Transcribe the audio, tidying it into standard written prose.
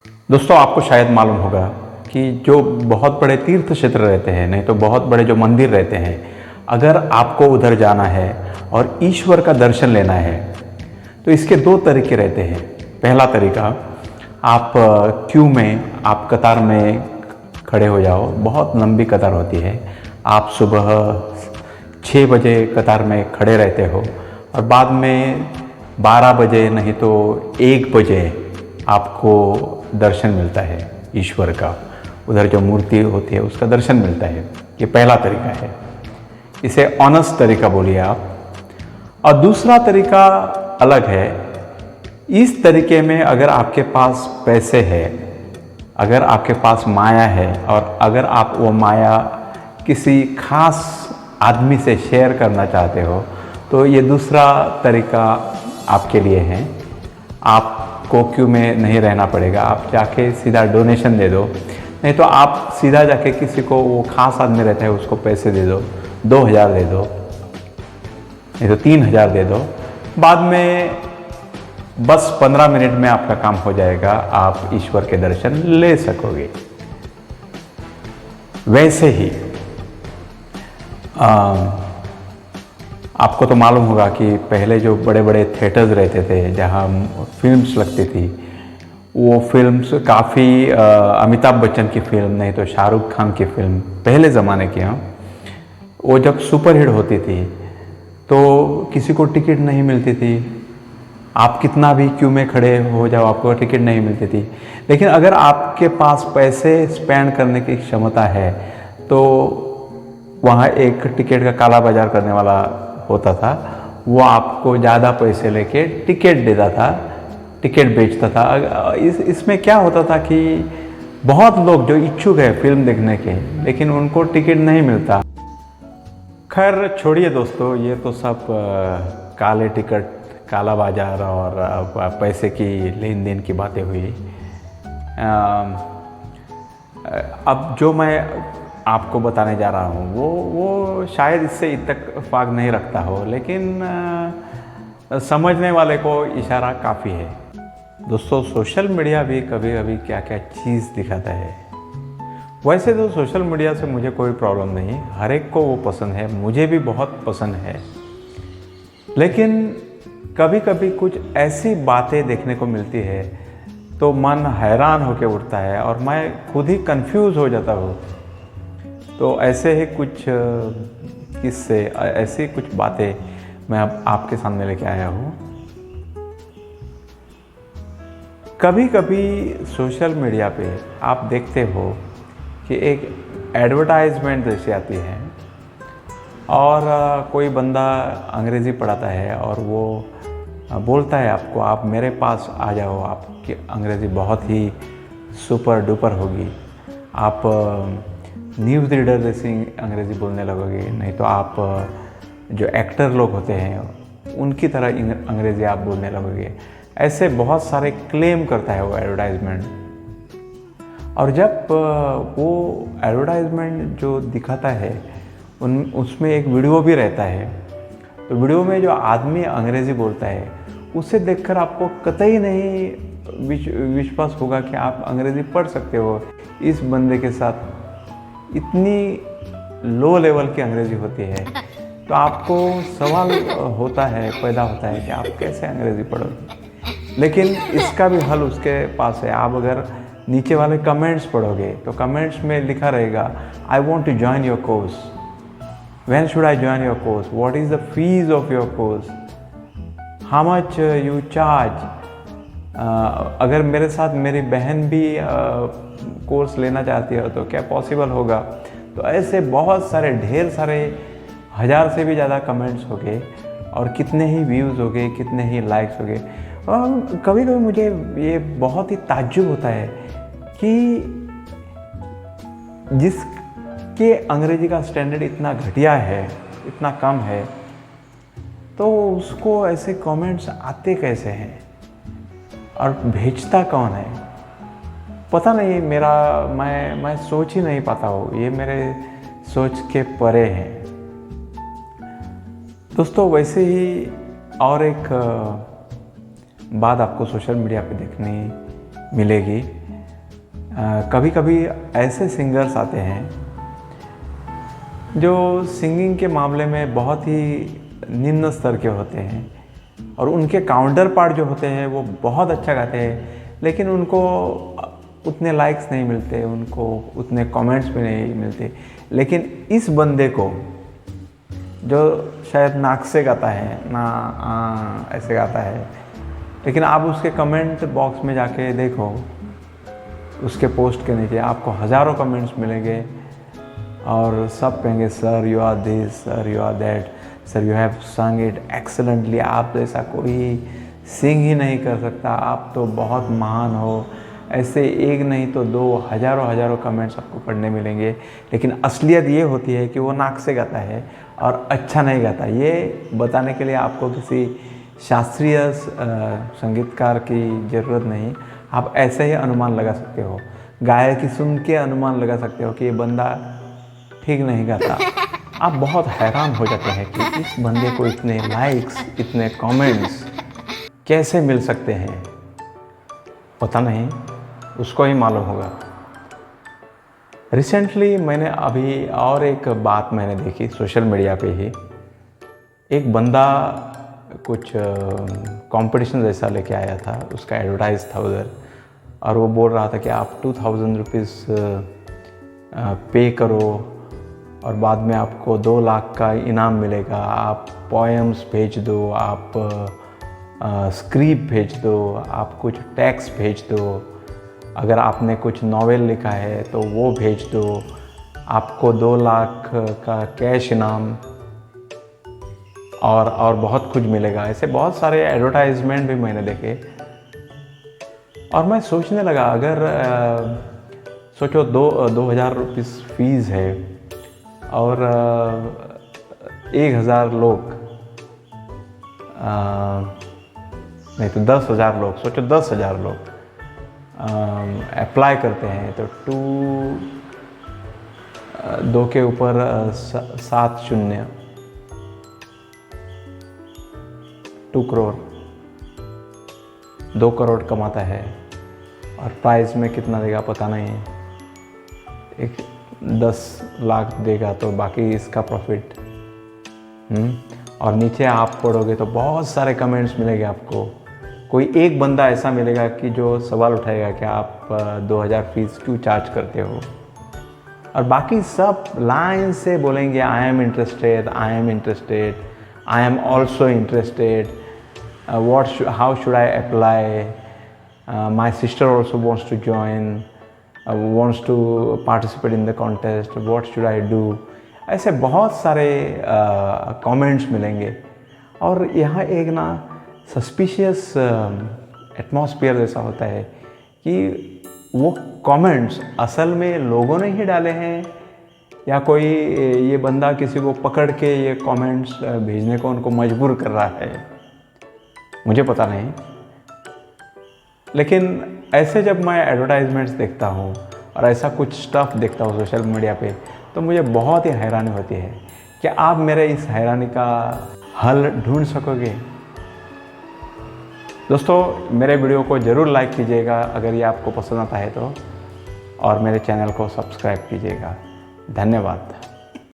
दोस्तों आपको शायद मालूम होगा कि जो बहुत बड़े तीर्थ क्षेत्र रहते हैं, नहीं तो बहुत बड़े जो मंदिर रहते हैं, अगर आपको उधर जाना है और ईश्वर का दर्शन लेना है तो इसके दो तरीके रहते हैं। पहला तरीका, आप क्यू में, आप कतार में खड़े हो जाओ, बहुत लंबी कतार होती है। आप सुबह 6 बजे कतार में खड़े रहते हो और बाद में 12 बजे नहीं तो 1 बजे आपको दर्शन मिलता है ईश्वर का। उधर जो मूर्ति होती है उसका दर्शन मिलता है। ये पहला तरीका है, इसे ऑनेस्ट तरीका बोलिए आप। और दूसरा तरीका अलग है। इस तरीके में अगर आपके पास पैसे है, अगर आपके पास माया है और अगर आप वो माया किसी खास आदमी से शेयर करना चाहते हो तो ये दूसरा तरीका आपके लिए है। आपको क्यू में नहीं रहना पड़ेगा, आप जाके सीधा डोनेशन दे दो, नहीं तो आप सीधा जाके किसी को, वो खास आदमी रहता है उसको पैसे दे दो, 2000 दे दो, नहीं तो 3000 दे दो। बाद में बस 15 मिनट में आपका काम हो जाएगा, आप ईश्वर के दर्शन ले सकोगे। वैसे ही आपको तो मालूम होगा कि पहले जो बड़े बड़े थिएटर्स रहते थे जहाँ फिल्म्स लगती थी, वो फिल्म्स काफ़ी अमिताभ बच्चन की फिल्म, नहीं तो शाहरुख खान की फिल्म, पहले ज़माने की, हाँ, वो जब सुपरहिट होती थी तो किसी को टिकट नहीं मिलती थी। आप कितना भी क्यू में खड़े हो जाओ, आपको टिकट नहीं मिलती थी। लेकिन अगर आपके पास पैसे स्पेंड करने की क्षमता है तो वहाँ एक टिकट का काला बाजार करने वाला होता था, वो आपको ज़्यादा पैसे लेके टिकट देता था, टिकट बेचता था। इसमें क्या होता था कि बहुत लोग जो इच्छुक है फिल्म देखने के, लेकिन उनको टिकट नहीं मिलता। खैर छोड़िए दोस्तों, ये तो सब काले टिकट, काला बाजार और पैसे की लेन देन की बातें हुई। अब जो मैं आपको बताने जा रहा हूँ वो शायद इससे इत्तेफाक नहीं रखता हो, लेकिन समझने वाले को इशारा काफ़ी है। दोस्तों सोशल मीडिया भी कभी कभी क्या क्या चीज़ दिखाता है। वैसे तो सोशल मीडिया से मुझे कोई प्रॉब्लम नहीं, हर एक को वो पसंद है, मुझे भी बहुत पसंद है। लेकिन कभी कभी कुछ ऐसी बातें देखने को मिलती है तो मन हैरान होकर उठता है और मैं खुद ही कंफ्यूज हो जाता हूँ। तो ऐसे ही कुछ किस्से, ऐसी कुछ बातें मैं अब आपके सामने लेके आया हूँ। कभी कभी सोशल मीडिया पे आप देखते हो कि एक एडवर्टाइजमेंट जैसी आती है और कोई बंदा अंग्रेज़ी पढ़ाता है और वो बोलता है आपको, आप मेरे पास आ जाओ, आपकी अंग्रेज़ी बहुत ही सुपर डुपर होगी, आप न्यूज़ रीडर जैसी अंग्रेज़ी बोलने लगोगे, नहीं तो आप जो एक्टर लोग होते हैं उनकी तरह अंग्रेज़ी आप बोलने लगोगे। ऐसे बहुत सारे क्लेम करता है वो एडवर्टाइजमेंट। और जब वो एडवर्टाइजमेंट जो दिखाता है उसमें एक वीडियो भी रहता है, तो वीडियो में जो आदमी अंग्रेज़ी बोलता है उसे देखकर आपको कतई नहीं विश्वास होगा कि आप अंग्रेज़ी पढ़ सकते हो। इस बंदे के साथ इतनी लो लेवल की अंग्रेज़ी होती है, तो आपको सवाल पैदा होता है कि आप कैसे अंग्रेज़ी पढ़ोगे। लेकिन इसका भी हल उसके पास है। आप अगर नीचे वाले कमेंट्स पढ़ोगे तो कमेंट्स में लिखा रहेगा, I want to join your course, when should I join your course, what is the fees of your course, how much you charge. अगर मेरे साथ मेरी बहन भी कोर्स लेना चाहती है तो क्या पॉसिबल होगा। तो ऐसे बहुत सारे, ढेर सारे, 1000 से भी ज़्यादा कमेंट्स हो गए और कितने ही व्यूज़ हो गए, कितने ही लाइक्स हो गए। और कभी कभी मुझे ये बहुत ही ताज्जुब होता है कि जिसके अंग्रेजी का स्टैंडर्ड इतना घटिया है, इतना कम है, तो उसको ऐसे कमेंट्स आते कैसे हैं और भेजता कौन है, पता नहीं। मैं सोच ही नहीं पाता हूँ, ये मेरे सोच के परे है। दोस्तों वैसे ही और एक बात आपको सोशल मीडिया पे देखने मिलेगी कभी कभी ऐसे सिंगर्स आते हैं जो सिंगिंग के मामले में बहुत ही निम्न स्तर के होते हैं और उनके काउंटर पार्ट जो होते हैं वो बहुत अच्छा गाते हैं, लेकिन उनको उतने लाइक्स नहीं मिलते, उनको उतने कमेंट्स भी नहीं मिलते। लेकिन इस बंदे को जो शायद नाक से गाता है ना ऐसे गाता है, लेकिन आप उसके कमेंट बॉक्स में जाके देखो, उसके पोस्ट के नीचे आपको हज़ारों कमेंट्स मिलेंगे और सब कहेंगे sir you are this, sir you are that, sir you have sung it excellently, आप जैसा कोई सिंग ही नहीं कर सकता, आप तो बहुत महान हो। ऐसे एक नहीं तो दो हज़ारों कमेंट्स आपको पढ़ने मिलेंगे। लेकिन असलियत ये होती है कि वो नाक से गाता है और अच्छा नहीं गाता। ये बताने के लिए आपको किसी शास्त्रीय संगीतकार की ज़रूरत नहीं, आप ऐसे ही अनुमान लगा सकते हो, गायकी सुन के अनुमान लगा सकते हो कि ये बंदा ठीक नहीं गाता। आप बहुत हैरान हो जाते हैं कि इस बंदे को इतने लाइक्स, इतने कमेंट्स कैसे मिल सकते हैं। पता नहीं, उसको ही मालूम होगा। रिसेंटली मैंने अभी और एक बात मैंने देखी सोशल मीडिया पे ही, एक बंदा कुछ कंपटीशन जैसा लेके आया था, उसका एडवर्टाइज था उधर, और वो बोल रहा था कि आप 2000 रुपीज़ पे करो और बाद में आपको 2 लाख का इनाम मिलेगा, आप पोएम्स भेज दो, आप स्क्रिप्ट भेज दो, आप कुछ टेक्स्ट भेज दो, अगर आपने कुछ नॉवेल लिखा है तो वो भेज दो, आपको 2 लाख का कैश इनाम और बहुत कुछ मिलेगा। ऐसे बहुत सारे एडवर्टाइजमेंट भी मैंने देखे और मैं सोचने लगा, अगर सोचो 2000 रुपीज़ फीस है और 1000 लोग नहीं तो 10,000 लोग, सोचो 10,000 लोग अप्लाई करते हैं तो 2 के ऊपर 7 शून्य 2 करोड़, 2 करोड़ कमाता है और प्राइस में कितना देगा पता नहीं है, एक 10 लाख देगा तो बाकी इसका प्रॉफिट। और नीचे आप पढ़ोगे तो बहुत सारे कमेंट्स मिलेंगे आपको। कोई एक बंदा ऐसा मिलेगा कि जो सवाल उठाएगा कि आप 2000 फीस क्यों चार्ज करते हो, और बाकी सब लाइन से बोलेंगे I am interested, I am interested, I am also interested, how should I apply, my sister also wants to join, wants to participate in the contest, what should I do। ऐसे बहुत सारे comments मिलेंगे और यहाँ एक ना suspicious atmosphere जैसा होता है कि वो कमेंट्स असल में लोगों ने ही डाले हैं या कोई ये बंदा किसी को पकड़ के ये कमेंट्स भेजने को उनको मजबूर कर रहा है, मुझे पता नहीं। लेकिन ऐसे जब मैं एडवर्टाइजमेंट्स देखता हूँ और ऐसा कुछ स्टफ़ देखता हूँ सोशल मीडिया पे, तो मुझे बहुत ही हैरानी होती है। क्या आप मेरे इस हैरानी का हल ढूंढ सकोगे? दोस्तों, मेरे वीडियो को ज़रूर लाइक कीजिएगा अगर ये आपको पसंद आता है तो, और मेरे चैनल को सब्सक्राइब कीजिएगा। धन्यवाद।